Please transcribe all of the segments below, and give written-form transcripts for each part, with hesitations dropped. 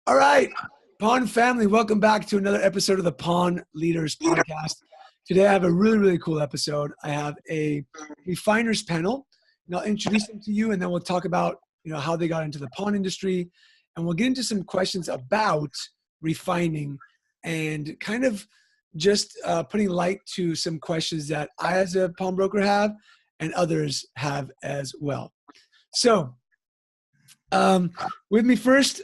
All right, Pawn family, welcome back to another episode of the Pawn Leaders Podcast. Today I have a really, really cool episode. I have a refiners panel, and I'll introduce them to you, and then we'll talk about how they got into the pawn industry, and we'll get into some questions about refining and kind of just putting light to some questions that I as a pawnbroker have and others have as well. So with me first,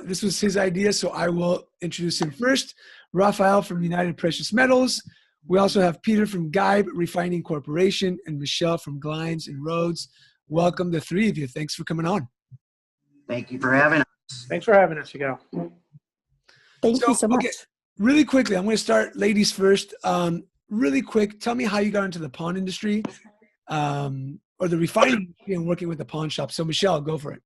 this was his idea, so I will introduce him first. Rafael from United Precious Metals. We also have Peter from GEIB Refining Corporation and Michelle from Gline and Rhodes. Welcome, the three of you. Thanks for coming on. Thank you for having us. Thanks for having us, Yigal. Thank you so much. Okay, really quickly, I'm going to start ladies first. Really quick, tell me how you got into the pawn industry or the refining industry and working with the pawn shop. So Michelle, go for it.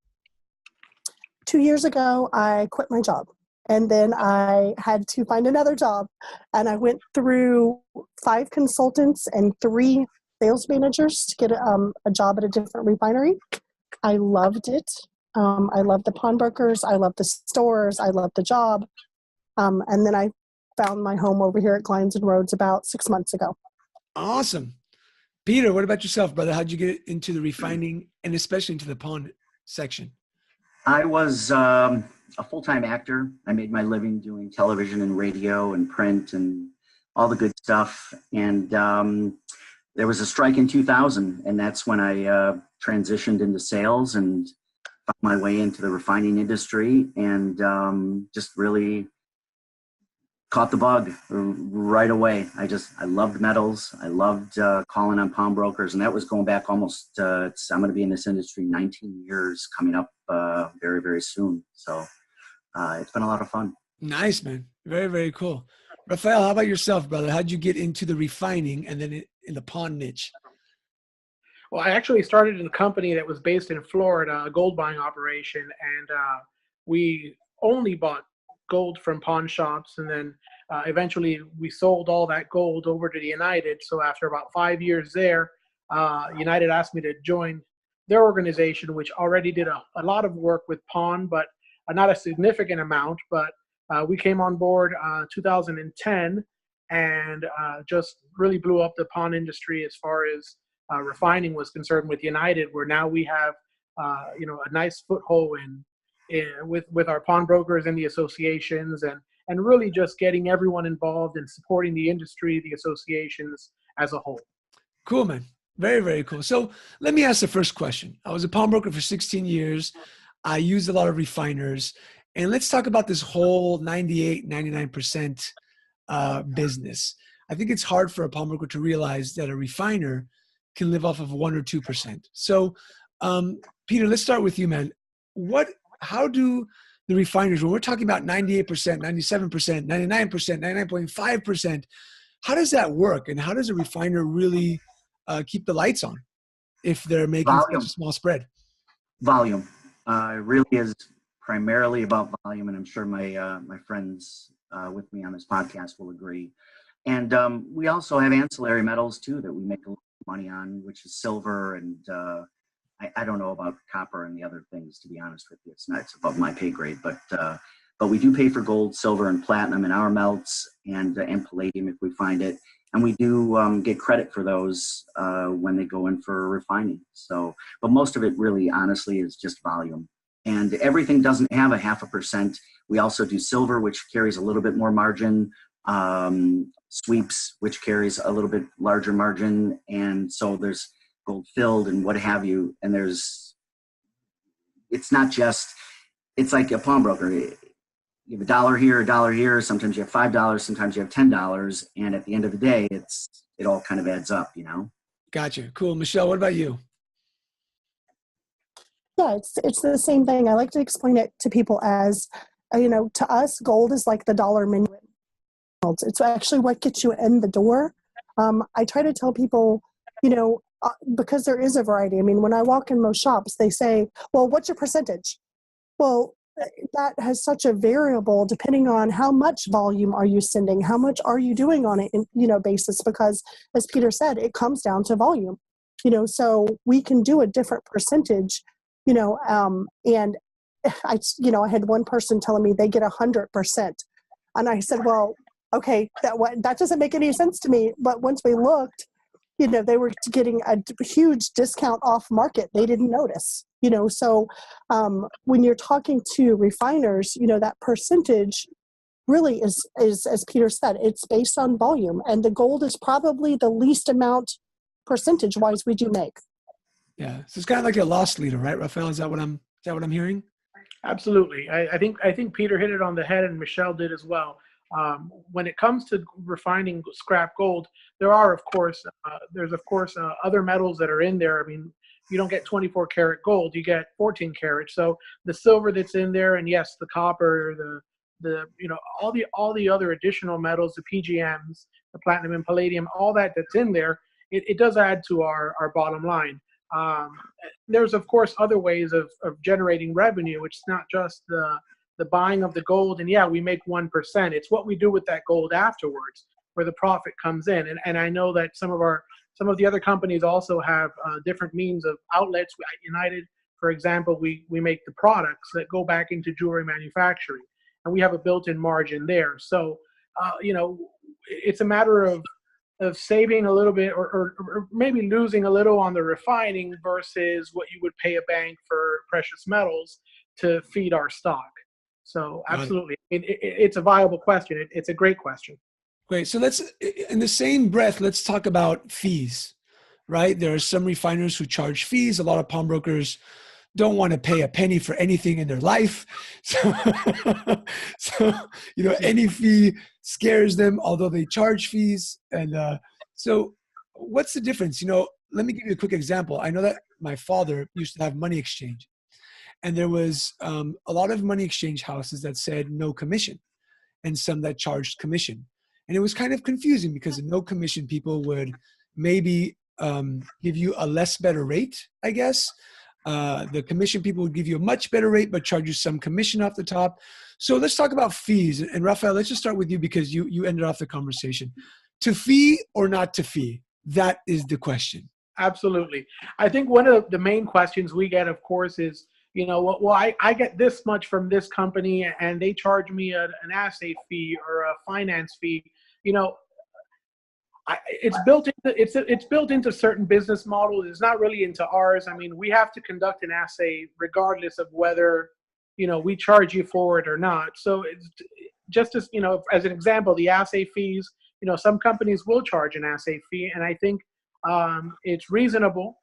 2 years ago, I quit my job, and then I had to find another job, and I went through 5 consultants and 3 sales managers to get a job at a different refinery. I loved it. I loved the pawnbrokers. I loved the stores. I loved the job. And then I found my home over here at Gline and Rhodes about 6 months ago. Awesome. Peter, what about yourself, brother? How'd you get into the refining and especially into the pawn section? I was a full-time actor. I made my living doing television and radio and print and all the good stuff. And there was a strike in 2000, and that's when I transitioned into sales and found my way into the refining industry and just really caught the bug right away. I loved metals. I loved calling on pawnbrokers, and that was going back almost, I'm going to be in this industry 19 years coming up very, very soon. So it's been a lot of fun. Nice, man. Very, very cool. Rafael, how about yourself, brother? How'd you get into the refining and then in the pawn niche? Well, I actually started in a company that was based in Florida, a gold buying operation, and we only bought gold from pawn shops, and then eventually we sold all that gold over to the United. So after about 5 years there, United asked me to join their organization, which already did a lot of work with pawn, but not a significant amount. But we came on board 2010 and just really blew up the pawn industry as far as refining was concerned with United, where now we have a nice foothold with our pawnbrokers and the associations, and really just getting everyone involved and supporting the industry, the associations as a whole. Cool, man. Very, very cool. So let me ask the first question. I was a pawnbroker for 16 years. I used a lot of refiners. And let's talk about this whole 98, 99% business. I think it's hard for a pawnbroker to realize that a refiner can live off of 1 or 2%. So Peter, let's start with you, man. How do the refiners, when we're talking about 98%, 97%, 99%, 99.5%, how does that work? And how does a refiner really keep the lights on if they're making such a small spread? Volume. It really is primarily about volume, and I'm sure my friends with me on this podcast will agree. And we also have ancillary metals too that we make a lot of money on, which is silver and I don't know about copper and the other things, to be honest with you. It's above my pay grade, but we do pay for gold, silver, and platinum in our melts, and palladium if we find it. And we do get credit for those when they go in for refining. So, but most of it really, honestly, is just volume. And everything doesn't have a 0.5%. We also do silver, which carries a little bit more margin. Sweeps, which carries a little bit larger margin. And so there's gold filled and what have you. And it's not just, it's like a pawnbroker. You have $1 here, $1 here. Sometimes you have $5, sometimes you have $10. And at the end of the day, it all kind of adds up, Gotcha. Cool. Michelle, what about you? Yeah, it's the same thing. I like to explain it to people as, to us, gold is like the dollar menu. It's actually what gets you in the door. I try to tell people, because there is a variety. I mean, when I walk in most shops, they say, well, what's your percentage? Well, that has such a variable depending on how much volume are you sending, how much are you doing on it, basis, because as Peter said, it comes down to volume, so we can do a different percentage, and I had one person telling me they get 100%. And I said, well, okay, that doesn't make any sense to me. But once we looked, they were getting a huge discount off market. They didn't notice, so when you're talking to refiners, that percentage really is, as Peter said, it's based on volume, and the gold is probably the least amount percentage wise we do make. Yeah. So it's kind of like a loss leader, right, Rafael? Is that what I'm hearing? Absolutely. I think Peter hit it on the head, and Michelle did as well. When it comes to refining scrap gold, there are, of course, other metals that are in there. I mean, you don't get 24 karat gold, you get 14 karat. So the silver that's in there, and yes, the copper, all the other additional metals, the PGMs, the platinum and palladium, all that's in there, it does add to our bottom line. There's, of course, other ways of generating revenue. It's not just the buying of the gold, and yeah, we make 1%. It's what we do with that gold afterwards, where the profit comes in. And I know that some of the other companies also have different means of outlets. At United, for example, we make the products that go back into jewelry manufacturing, and we have a built-in margin there. So, it's a matter of saving a little bit, or maybe losing a little on the refining versus what you would pay a bank for precious metals to feed our stock. So absolutely, it's a viable question. It's a great question. Great. So let's, in the same breath, let's talk about fees, right? There are some refiners who charge fees. A lot of pawnbrokers don't want to pay a penny for anything in their life. So any fee scares them, although they charge fees. And so what's the difference? Let me give you a quick example. I know that my father used to have money exchange. And there was a lot of money exchange houses that said no commission, and some that charged commission. And it was kind of confusing because the no commission people would maybe give you a less better rate, I guess. The commission people would give you a much better rate, but charge you some commission off the top. So let's talk about fees. And Rafael, let's just start with you because you ended off the conversation. To fee or not to fee? That is the question. Absolutely. I think one of the main questions we get, of course, is, I get this much from this company and they charge me an assay fee or a finance fee. It's built into certain business models. It's not really into ours. I mean, we have to conduct an assay regardless of whether, we charge you for it or not. So it's just as an example, the assay fees, some companies will charge an assay fee, and I think it's reasonable.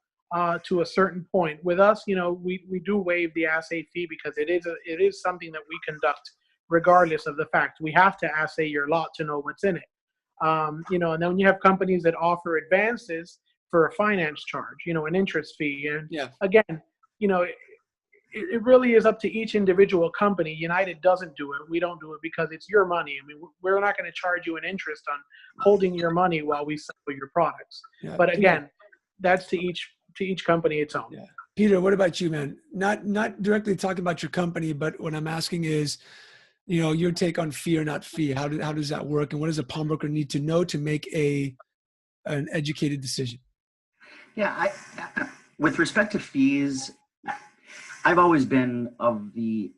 To a certain point. With us, we do waive the assay fee because it is something that we conduct regardless of the fact. We have to assay your lot to know what's in it. And then when you have companies that offer advances for a finance charge, an interest fee. And again, it really is up to each individual company. United doesn't do it. We don't do it because it's your money. I mean, we're not going to charge you an interest on holding your money while we sell your products. Yeah. But again, that's to each company its own. Yeah. Peter, what about you, man? Not directly talking about your company, but what I'm asking is, your take on fee or not fee. How does that work? And what does a pawnbroker need to know to make an educated decision? Yeah, with respect to fees, I've always been of the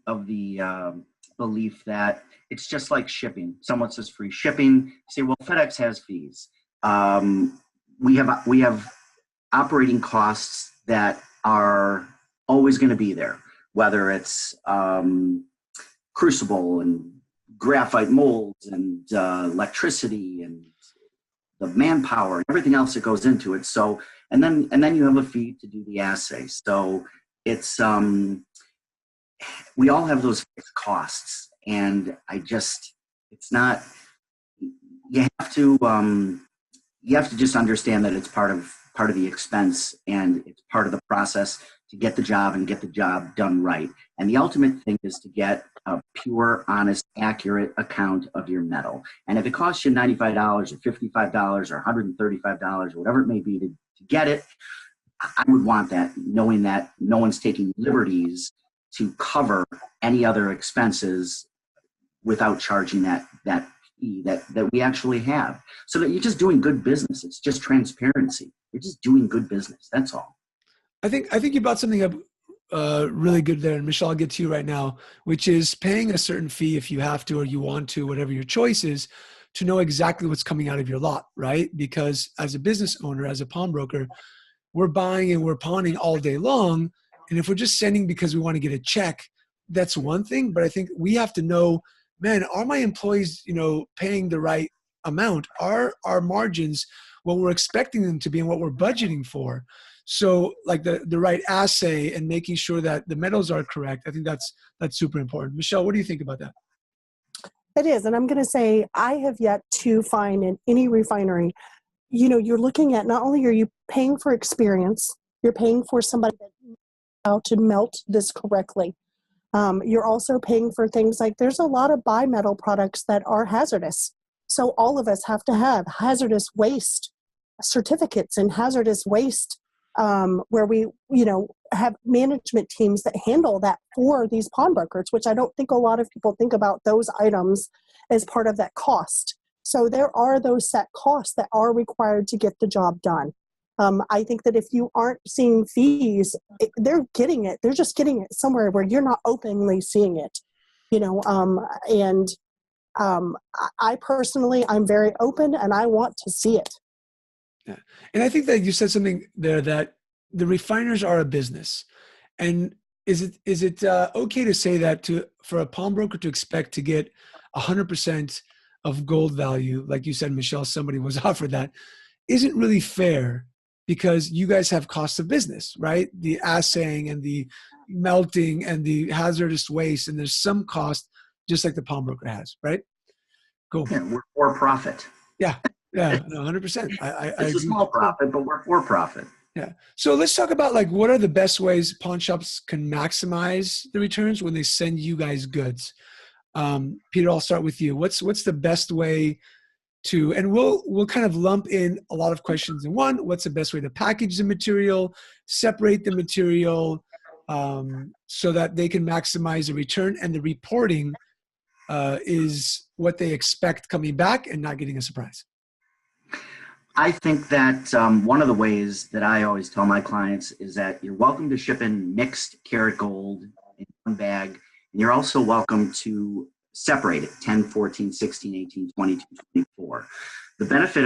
belief that it's just like shipping. Someone says free shipping. You say, well, FedEx has fees. We have operating costs that are always going to be there, whether it's crucible and graphite molds and electricity and the manpower and everything else that goes into it. So, and then you have a fee to do the assay. So it's we all have those fixed costs, and it's not. You have to just understand that it's part of the expense, and it's part of the process to get the job and get the job done right. And the ultimate thing is to get a pure, honest, accurate account of your metal. And if it costs you $95 or $55 or $135 or whatever it may be to get it, I would want that, knowing that no one's taking liberties to cover any other expenses without charging that fee that we actually have. So that you're just doing good business. It's just transparency. You're just doing good business. That's all. I think you brought something up really good there. And Michelle, I'll get to you right now, which is paying a certain fee if you have to or you want to, whatever your choice is, to know exactly what's coming out of your lot, right? Because as a business owner, as a pawnbroker, we're buying and we're pawning all day long. And if we're just sending because we want to get a check, that's one thing. But I think we have to know, man, are my employees, paying the right amount? Are our margins what we're expecting them to be and what we're budgeting for? So like the right assay and making sure that the metals are correct. I think that's super important. Michelle, what do you think about that? It is. And I'm going to say, I have yet to find in any refinery, you're looking at, not only are you paying for experience, you're paying for somebody that knows how to melt this correctly. You're also paying for things like, there's a lot of bimetal products that are hazardous. So all of us have to have hazardous waste certificates and hazardous waste, where we, have management teams that handle that for these pawnbrokers, which I don't think a lot of people think about those items as part of that cost. So there are those set costs that are required to get the job done. I think that if you aren't seeing fees, they're getting it. They're just getting it somewhere where you're not openly seeing it, I personally, I'm very open and I want to see it. Yeah. And I think that you said something there, that the refiners are a business. And is it okay to say that for a pawnbroker to expect to get 100% of gold value, like you said, Michelle, somebody was offered that, isn't really fair, because you guys have costs of business, right? The assaying and the melting and the hazardous waste, and there's some cost just like the pawnbroker has, right? Cool. Yeah, we're for profit. Yeah, no, 100%. I It's a small profit, but we're for profit. Yeah. So let's talk about what are the best ways pawn shops can maximize the returns when they send you guys goods. Peter, I'll start with you. What's the best way to, and we'll kind of lump in a lot of questions in one. What's the best way to package the material, separate the material, so that they can maximize the return, and the reporting is what they expect coming back and not getting a surprise? I think that one of the ways that I always tell my clients is that you're welcome to ship in mixed karat gold in one bag. And you're also welcome to separate it, 10, 14, 16, 18, 22, 24. The benefit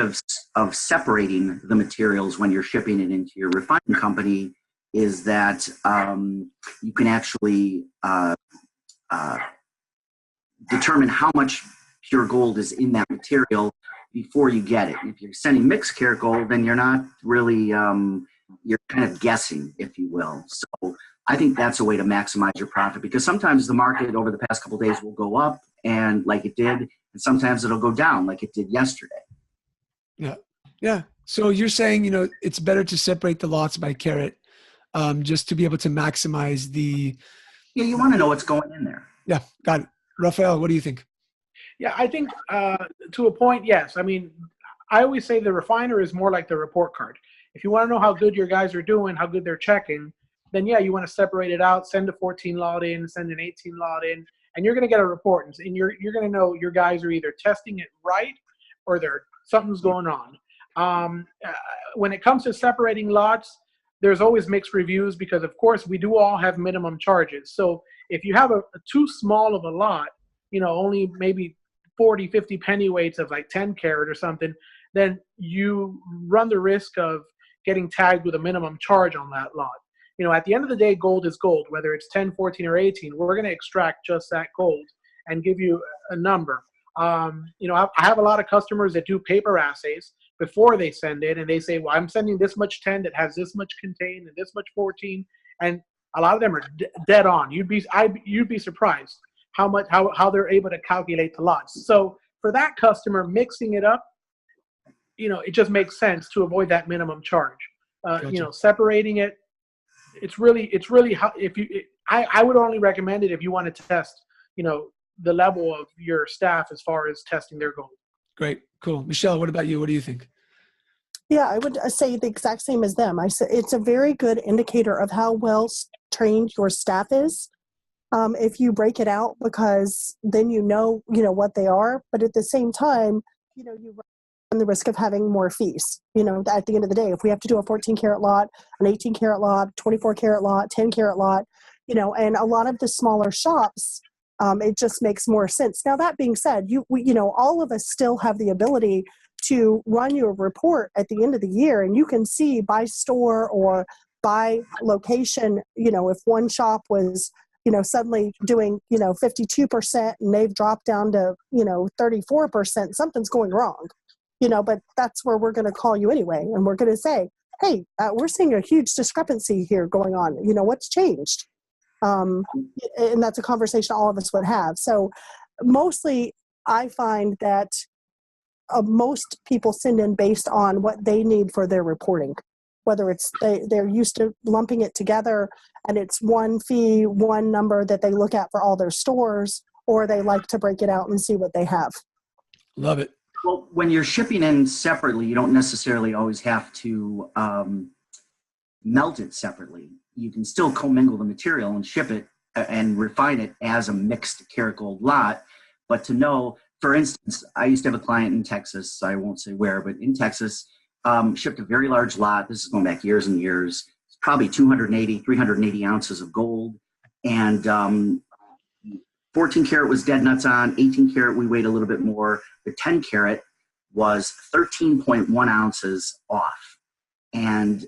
of separating the materials when you're shipping it into your refining company is that you can actually determine how much pure gold is in that material before you get it. If you're sending mixed karat gold, then you're not really, you're kind of guessing, if you will. So I think that's a way to maximize your profit, because sometimes the market over the past couple of days will go up, and like it did, and sometimes it'll go down like it did yesterday. Yeah. Yeah. So you're saying, it's better to separate the lots by carat, just to be able to maximize the. Yeah, you want to know what's going in there. Yeah. Got it. Rafael, what do you think? Yeah, I think to a point, yes. I mean, I always say the refiner is more like the report card. If you want to know how good your guys are doing, how good they're checking, then yeah, you want to separate it out, send a 14 lot in, send an 18 lot in, and you're going to get a report. And you're going to know your guys are either testing it right or something's going on. When it comes to separating lots, there's always mixed reviews, because of course we do all have minimum charges. So if you have a too small of a lot, only maybe 40, 50 pennyweights of like 10 karat or something, then you run the risk of getting tagged with a minimum charge on that lot. At the end of the day, gold is gold, whether it's 10, 14, or 18. We're going to extract just that gold and give you a number. I have a lot of customers that do paper assays before they send it, and they say, well, I'm sending this much 10 that has this much contained and this much 14, and a lot of them are dead on. You'd be surprised how they're able to calculate the lots. So for that customer, mixing it up, it just makes sense to avoid that minimum charge. Gotcha. Separating it, it's really how, I would only recommend it if you want to test, the level of your staff as far as testing their gold. Great. Cool. Michelle, what about you? What do you think? Yeah, I would say the exact same as them. I said it's a very good indicator of how well trained your staff is. If you break it out, because then you know what they are. But at the same time, you the risk of having more fees. At the end of the day, if we have to do a 14 karat lot, an 18 karat lot, 24 karat lot, 10 karat lot, and a lot of the smaller shops, it just makes more sense. Now, that being said, all of us still have the ability to run you a report at the end of the year, and you can see by store or by location, if one shop was, suddenly doing, 52% and they've dropped down to, 34%, something's going wrong, but that's where we're going to call you anyway. And we're going to say, hey, we're seeing a huge discrepancy here going on. What's changed? And that's a conversation all of us would have. So mostly I find that most people send in based on what they need for their reporting, whether it's they're used to lumping it together and it's one fee, one number that they look at for all their stores, or they like to break it out and see what they have. Love it. Well, when you're shipping in separately, you don't necessarily always have to melt it separately. You can still commingle the material and ship it and refine it as a mixed karat gold lot. But to know, for instance, I used to have a client in Texas, I won't say where, but in Texas, shipped a very large lot. This is going back years and years. It's probably 380 ounces of gold. And 14 karat was dead nuts on. 18 karat, we weighed a little bit more. The 10 karat was 13.1 ounces off. And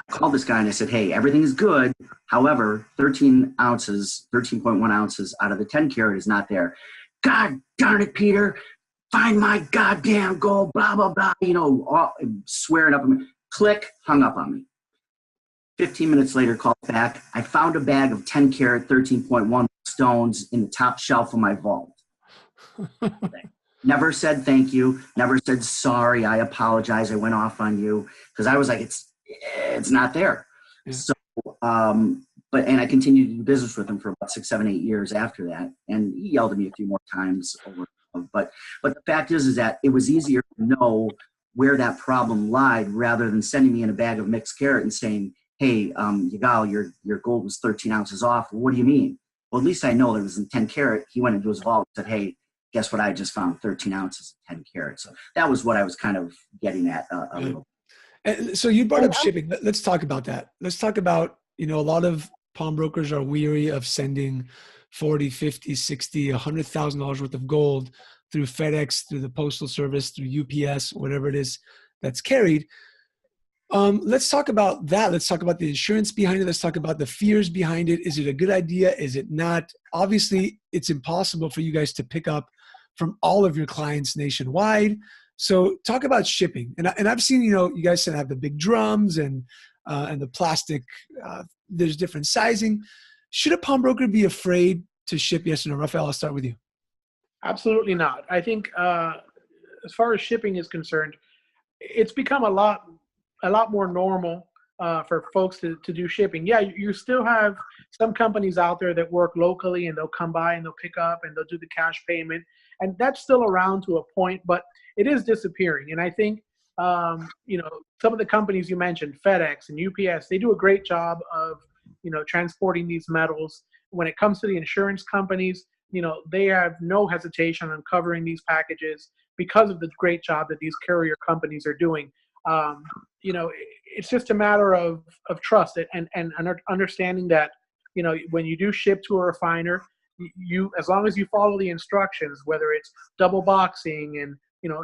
I called this guy and I said, hey, everything is good. However, 13.1 ounces out of the 10 karat is not there. God darn it, Peter. Find my goddamn gold, blah, blah, blah. Swearing up at me. Click, hung up on me. 15 minutes later, called back. I found a bag of 10 karat, 13.1 stones in the top shelf of my vault. Never said thank you. Never said sorry. I apologize. I went off on you. Because I was like, it's not there. Yeah. So, and I continued to do business with him for about 6, 7, 8 years after that. And he yelled at me a few more times over. But the fact is that it was easier to know where that problem lied rather than sending me in a bag of mixed karat and saying, hey, Yigal, your gold was 13 ounces off. What do you mean? Well, at least I know that it was in 10 karat. He went into his vault and said, hey, guess what? I just found 13 ounces of 10 karat. So that was what I was kind of getting at a little. And so you brought up shipping. Let's talk about that. Let's talk about, a lot of pawnbrokers are weary of sending 40, 50, 60, $100,000 worth of gold through FedEx, through the Postal Service, through UPS, whatever it is that's carried. Let's talk about that. Let's talk about the insurance behind it. Let's talk about the fears behind it. Is it a good idea? Is it not? Obviously, it's impossible for you guys to pick up from all of your clients nationwide. So talk about shipping. And I've seen, you guys have the big drums and the plastic. There's different sizing. Should a pawnbroker be afraid to ship? Yes or no? Rafael, I'll start with you. Absolutely not. I think as far as shipping is concerned, it's become a lot more normal for folks to do shipping. Yeah, you still have some companies out there that work locally and they'll come by and they'll pick up and they'll do the cash payment. And that's still around to a point, but it is disappearing. And I think, some of the companies you mentioned, FedEx and UPS, they do a great job of, transporting these metals. When it comes to the insurance companies, they have no hesitation on covering these packages because of the great job that these carrier companies are doing. It's just a matter of trust and understanding that, when you do ship to a refiner, you, as long as you follow the instructions, whether it's double boxing and,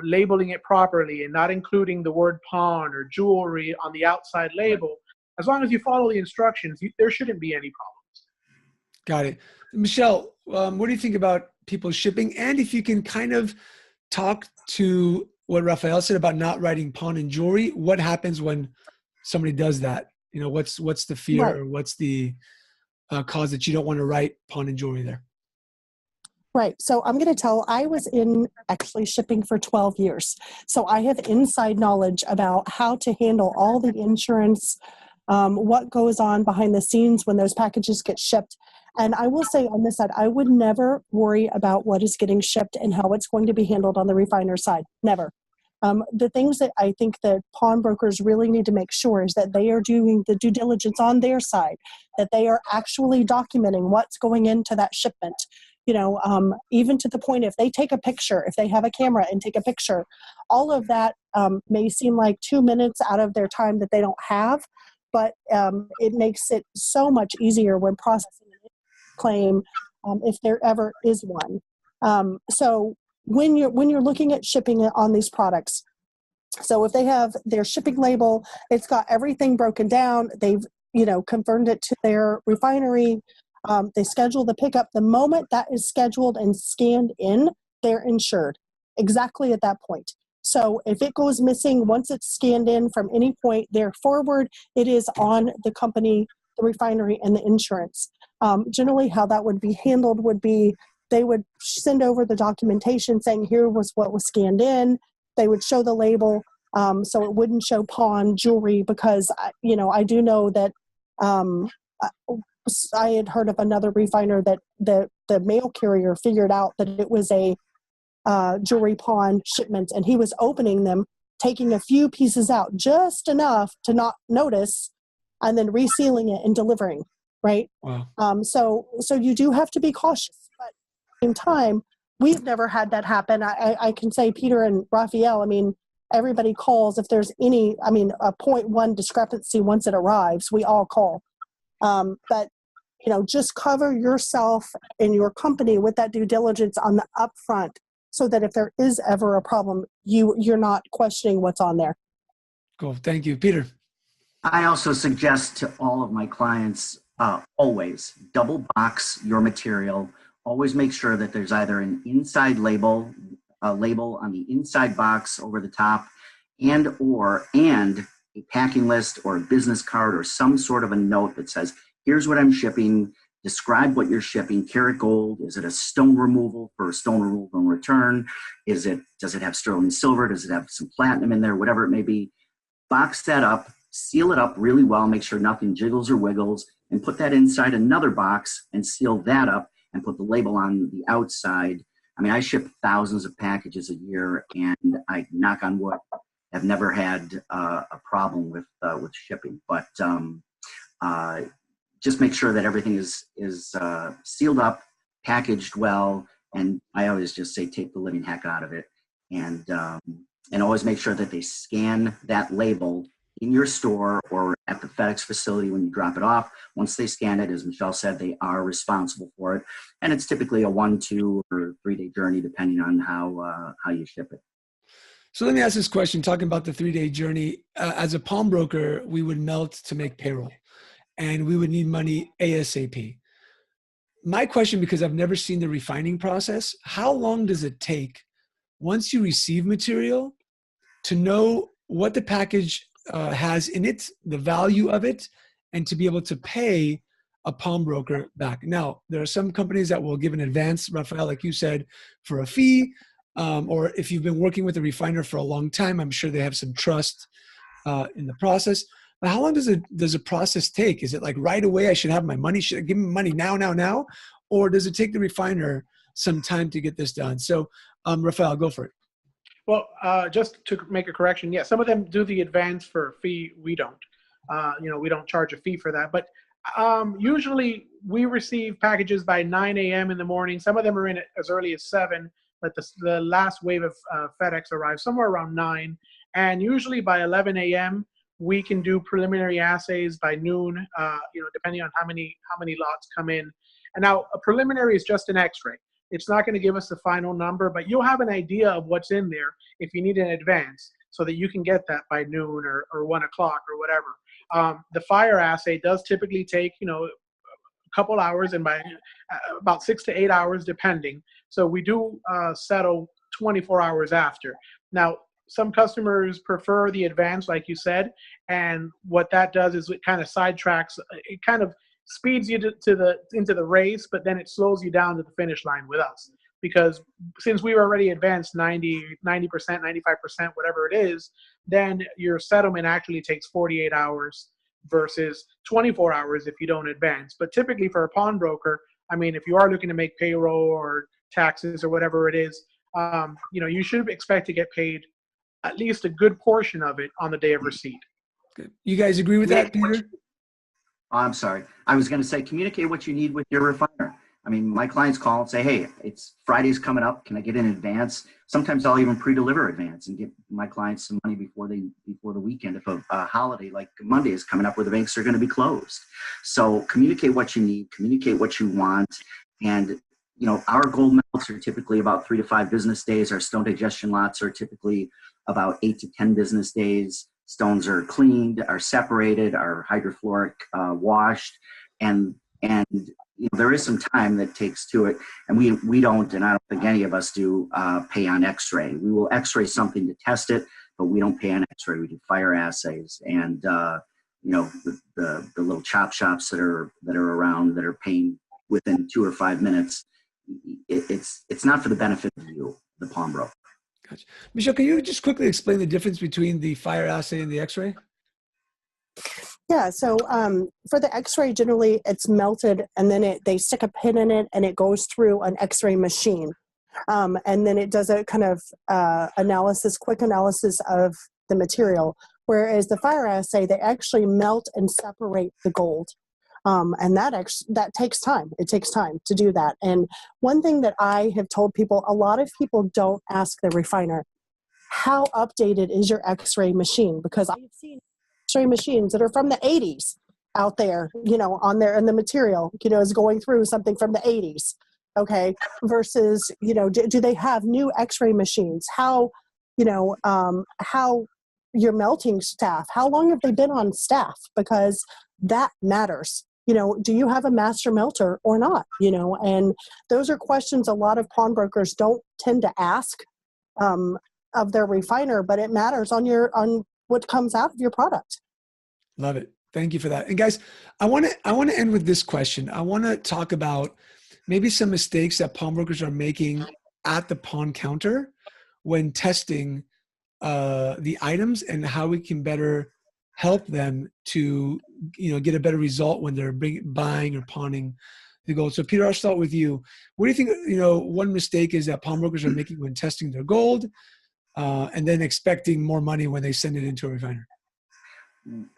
labeling it properly and not including the word pawn or jewelry on the outside label, as long as you follow the instructions, there shouldn't be any problems. Got it. Michelle, what do you think about people shipping? And if you can kind of talk to what Rafael said about not writing pawn and jewelry, what happens when somebody does that? What's the fear or what's the cause that you don't want to write pawn and jewelry there? Right. So I'm going to tell, I was in actually shipping for 12 years. So I have inside knowledge about how to handle all the insurance, what goes on behind the scenes when those packages get shipped. And I will say on this side, I would never worry about what is getting shipped and how it's going to be handled on the refiner side. Never. The things that I think that pawnbrokers really need to make sure is that they are doing the due diligence on their side, that they are actually documenting what's going into that shipment. even to the point if they take a picture, if they have a camera and take a picture, all of that may seem like 2 minutes out of their time that they don't have, but it makes it so much easier when processing a claim, if there ever is one. So when you're looking at shipping on these products, so if they have their shipping label, it's got everything broken down. They've confirmed it to their refinery. They schedule the pickup. The moment that is scheduled and scanned in, they're insured exactly at that point. So if it goes missing, once it's scanned in from any point there forward, it is on the company, the refinery, and the insurance. Generally, how that would be handled would be they would send over the documentation saying here was what was scanned in. They would show the label, so it wouldn't show pawn jewelry, because I do know that I had heard of another refiner that the mail carrier figured out that it was a jewelry pawn shipment, and he was opening them, taking a few pieces out, just enough to not notice, and then resealing it and delivering. Right. Wow. So you do have to be cautious, but at the same time, we've never had that happen. I can say Peter and Rafael, everybody calls if there's a 0.1 discrepancy once it arrives, we all call. But just cover yourself and your company with that due diligence on the upfront, so that if there is ever a problem, you're not questioning what's on there. Cool. Thank you, Peter. I also suggest to all of my clients, always double box your material. Always make sure that there's either an inside label, a label on the inside box over the top, and a packing list or a business card or some sort of a note that says, here's what I'm shipping, describe what you're shipping, karat gold, is it a stone removal for a stone removal and return? Does it have sterling silver? Does it have some platinum in there? Whatever it may be. Box that up, seal it up really well, make sure nothing jiggles or wiggles, and put that inside another box and seal that up and put the label on the outside. I ship thousands of packages a year, and I, knock on wood, have never had a problem with shipping. But just make sure that everything is sealed up, packaged well, and I always just say take the living heck out of it, and always make sure that they scan that label in your store or at the FedEx facility when you drop it off. Once they scan it, as Michelle said, they are responsible for it. And it's typically a 1, 2, or 3-day journey, depending on how you ship it. So let me ask this question, talking about the 3-day journey. As a pawnbroker, we would melt to make payroll, and we would need money ASAP. My question, because I've never seen the refining process, how long does it take once you receive material to know what the package has in it, the value of it, and to be able to pay a pawnbroker back? Now, there are some companies that will give an advance, Rafael, like you said, for a fee, or if you've been working with a refiner for a long time, I'm sure they have some trust in the process. But how long does a process take? Is it like right away, I should have my money, should I give me money now? Or does it take the refiner some time to get this done? So, Rafael, go for it. Well, just to make a correction, yeah, some of them do the advance for a fee. We don't. We don't charge a fee for that. But usually we receive packages by 9 a.m. in the morning. Some of them are in as early as 7, but the last wave of FedEx arrives somewhere around 9. And usually by 11 a.m., we can do preliminary assays by noon, depending on how many lots come in. And now a preliminary is just an X-ray. It's not going to give us the final number, but you'll have an idea of what's in there if you need an advance, so that you can get that by noon or 1 o'clock or whatever. The fire assay does typically take, a couple hours, and by about 6 to 8 hours, depending. So we do settle 24 hours after. Now, some customers prefer the advance, like you said, and what that does is it kind of sidetracks, it kind of speeds you into the race, but then it slows you down to the finish line with us. Because since we were already advanced 90%, 95%, whatever it is, then your settlement actually takes 48 hours versus 24 hours if you don't advance. But typically for a pawnbroker, if you are looking to make payroll or taxes or whatever it is, you should expect to get paid at least a good portion of it on the day of receipt. Good. You guys agree with that, Peter? I'm sorry. I was going to say, communicate what you need with your refiner. I mean, my clients call and say, hey, it's Friday's coming up. Can I get in advance? Sometimes I'll even pre-deliver advance and give my clients some money before the weekend if a holiday like Monday is coming up where the banks are going to be closed. So communicate what you need, communicate what you want. And, you know, our gold melts are typically about 3 to 5 business days. Our stone digestion lots are typically about 8 to 10 business days. Stones are cleaned, are separated, are hydrofluoric washed, and you know, there is some time that takes to it, and we don't, and I don't think any of us do, pay on X-ray. We will X-ray something to test it, but we don't pay on X-ray. We do fire assays, and you know, the little chop shops that are around that are paying within 2 or 5 minutes. It's not for the benefit of you, the pawnbroker. Gotcha. Michelle, can you just quickly explain the difference between the fire assay and the X-ray? Yeah, so for the X-ray, generally it's melted, and then they stick a pin in it, and it goes through an X-ray machine, and then it does a kind of quick analysis of the material. Whereas the fire assay, they actually melt and separate the gold, and that takes time. It takes time to do that. And one thing that I have told people, a lot of people don't ask the refiner, how updated is your X-ray machine? Because I've seen X-ray machines that are from the 80s out there, you know, on there, and the material, you know, is going through something from the 80s, okay, versus, you know, do they have new X-ray machines? How, you know, how your melting staff, how long have they been on staff? Because that matters. You know, do you have a master melter or not? You know, and those are questions a lot of pawnbrokers don't tend to ask of their refiner, but it matters on what comes out of your product. Love it. Thank you for that. And guys, I want to end with this question. I want to talk about maybe some mistakes that pawnbrokers are making at the pawn counter when testing the items, and how we can better help them to, you know, get a better result when they're buying or pawning the gold. So Peter, I'll start with you. What do you think, you know, one mistake is that pawnbrokers are making when testing their gold, and then expecting more money when they send it into a refiner?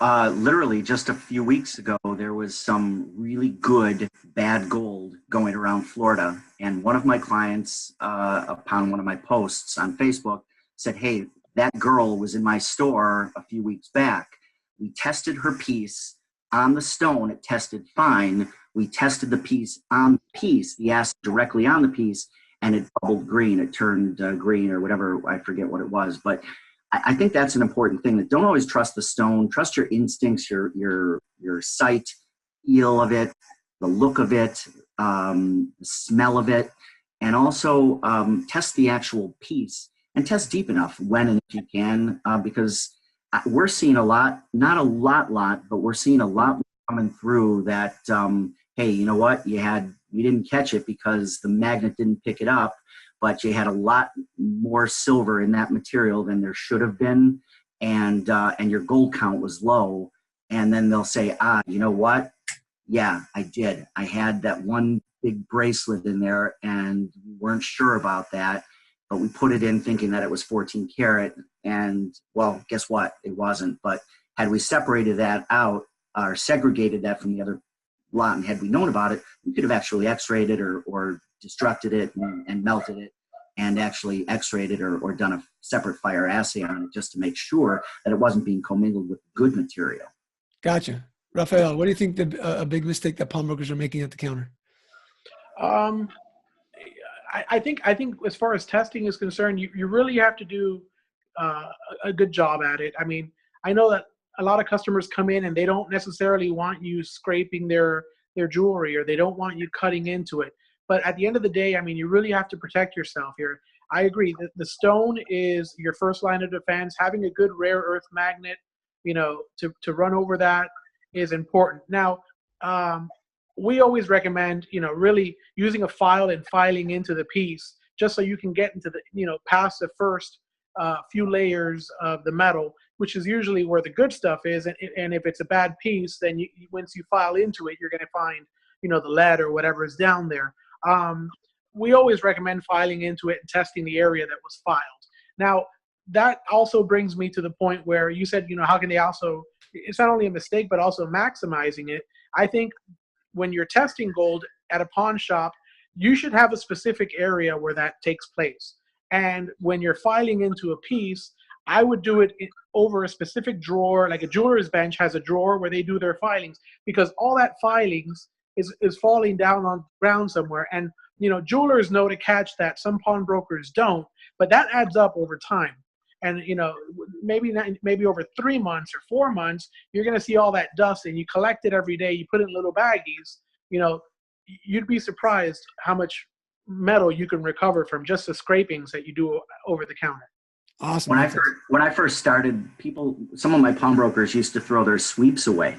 Literally just a few weeks ago, there was some really good bad gold going around Florida. And one of my clients, upon one of my posts on Facebook, said, hey, that girl was in my store a few weeks back. We tested her piece on the stone. It tested fine. We tested the piece on the piece, the acid directly on the piece, and it bubbled green. It turned green or whatever. I forget what it was. But I think that's an important thing, that don't always trust the stone. Trust your instincts, your sight, feel of it, the look of it, the smell of it, and also test the actual piece, and test deep enough when and if you can, because we're seeing a lot, not a lot, but we're seeing a lot coming through that, hey, you know what, you didn't catch it because the magnet didn't pick it up, but you had a lot more silver in that material than there should have been, and your gold count was low. And then they'll say, you know what? Yeah, I did. I had that one big bracelet in there, and we weren't sure about that, but we put it in thinking that it was 14 karat, and well, guess what? It wasn't. But had we separated that out or segregated that from the other lot, and had we known about it, we could have actually X-rayed it or destructed it and melted it, and actually X-rayed it or done a separate fire assay on it just to make sure that it wasn't being commingled with good material. Gotcha. Rafael, what do you think a big mistake that pawnbrokers are making at the counter? I think as far as testing is concerned, you really have to do a good job at it. I mean, I know that a lot of customers come in and they don't necessarily want you scraping their jewelry, or they don't want you cutting into it. But at the end of the day, I mean, you really have to protect yourself here. I agree that the stone is your first line of defense. Having a good rare earth magnet, you know, to run over that is important. Now, we always recommend, you know, really using a file and filing into the piece, just so you can get into the, you know, past the first few layers of the metal, which is usually where the good stuff is. And if it's a bad piece, then once you file into it, you're going to find, you know, the lead or whatever is down there. We always recommend filing into it and testing the area that was filed. Now, that also brings me to the point where you said, you know, how can they also, it's not only a mistake, but also maximizing it. I think when you're testing gold, at a pawn shop, you should have a specific area where that takes place. And when you're filing into a piece, I would do it over a specific drawer, like a jeweler's bench has a drawer where they do their filings, because all that filings is falling down on the ground somewhere. And, you know, jewelers know to catch that. Some pawnbrokers don't, but that adds up over time. And, you know, maybe over 3 months or 4 months, you're going to see all that dust, and you collect it every day. You put it in little baggies. You know, you'd be surprised how much metal you can recover from just the scrapings that you do over the counter. Awesome. When I first started, some of my pawnbrokers used to throw their sweeps away.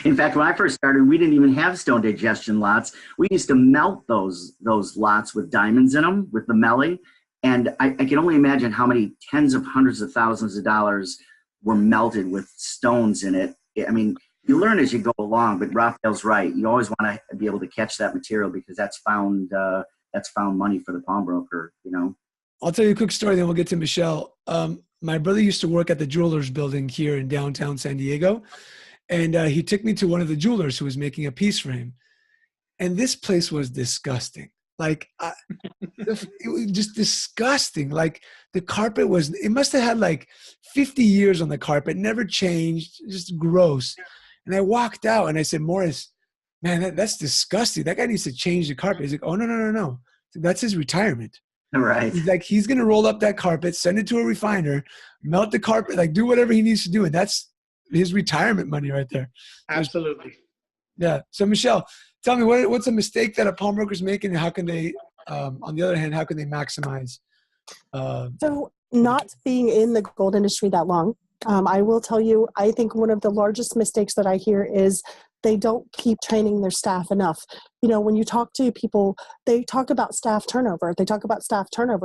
In fact, when I first started, we didn't even have stone digestion lots. We used to melt those lots with diamonds in them, with the melee. And I can only imagine how many tens of hundreds of thousands of dollars were melted with stones in it. I mean, you learn as you go along, but Rafael's right. You always want to be able to catch that material, because that's found money for the pawnbroker, you know. I'll tell you a quick story, then we'll get to Michelle. My brother used to work at the jewelers building here in downtown San Diego. And he took me to one of the jewelers who was making a piece for him. And this place was disgusting. Like, it was just disgusting. Like, the carpet it must have had like 50 years on the carpet, never changed, just gross. And I walked out and I said, Morris, man, that's disgusting. That guy needs to change the carpet. He's like, oh, no. That's his retirement. Right. He's like, he's going to roll up that carpet, send it to a refiner, melt the carpet, like do whatever he needs to do. And that's his retirement money right there. Absolutely. Yeah. So Michelle, tell me what's a mistake that a pawnbroker's making, and how can they, on the other hand, how can they maximize? So not being in the gold industry that long, I will tell you, I think one of the largest mistakes that I hear is they don't keep training their staff enough. You know, when you talk to people, they talk about staff turnover.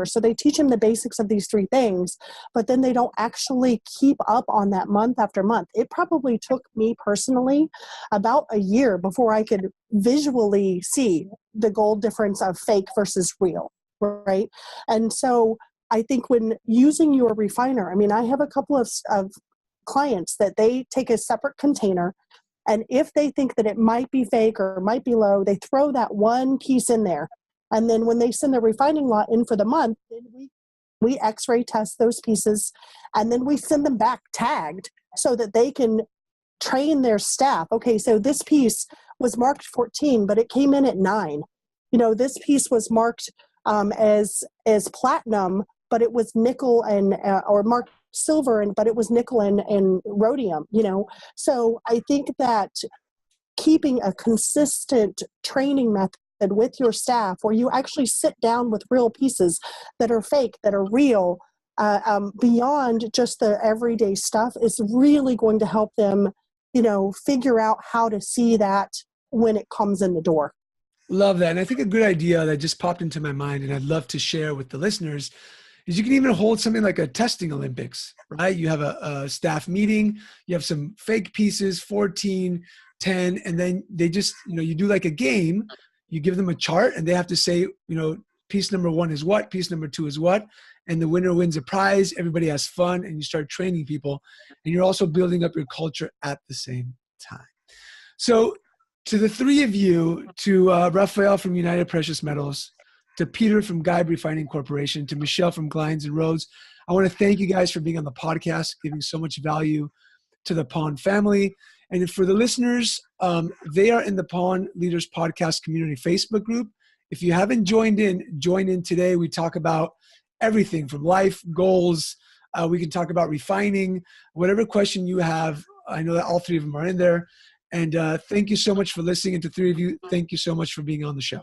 So they teach them the basics of these 3 things, but then they don't actually keep up on that month after month. It probably took me personally about a year before I could visually see the gold difference of fake versus real, right? And so I think when using your refiner, I mean, I have a couple of clients that they take a separate container, and if they think that it might be fake or might be low, they throw that one piece in there. And then when they send the refining lot in for the month, then we x-ray test those pieces, and then we send them back tagged so that they can train their staff. Okay, so this piece was marked 14, but it came in at 9. You know, this piece was marked as platinum, but it was nickel and or marked silver, but it was nickel and rhodium, you know. So I think that keeping a consistent training method with your staff, where you actually sit down with real pieces that are fake, that are real, beyond just the everyday stuff, is really going to help them, you know, figure out how to see that when it comes in the door. Love that. And I think a good idea that just popped into my mind, and I'd love to share with the listeners, is you can even hold something like a testing Olympics, right? You have a staff meeting, you have some fake pieces, 14, 10, and then they just, you know, you do like a game, you give them a chart, and they have to say, you know, piece number 1 is what, piece number 2 is what, and the winner wins a prize. Everybody has fun, and you start training people, and you're also building up your culture at the same time. So to the 3 of you, to Rafael from United Precious Metals, to Peter from GEIB Refining Corporation, to Michelle from Glines and Rhodes, I want to thank you guys for being on the podcast, giving so much value to the Pawn family. And for the listeners, they are in the Pawn Leaders Podcast Community Facebook group. If you haven't join in today. We talk about everything from life, goals. We can talk about refining, whatever question you have. I know that all 3 of them are in there. And thank you so much for listening. And to 3 of you, thank you so much for being on the show.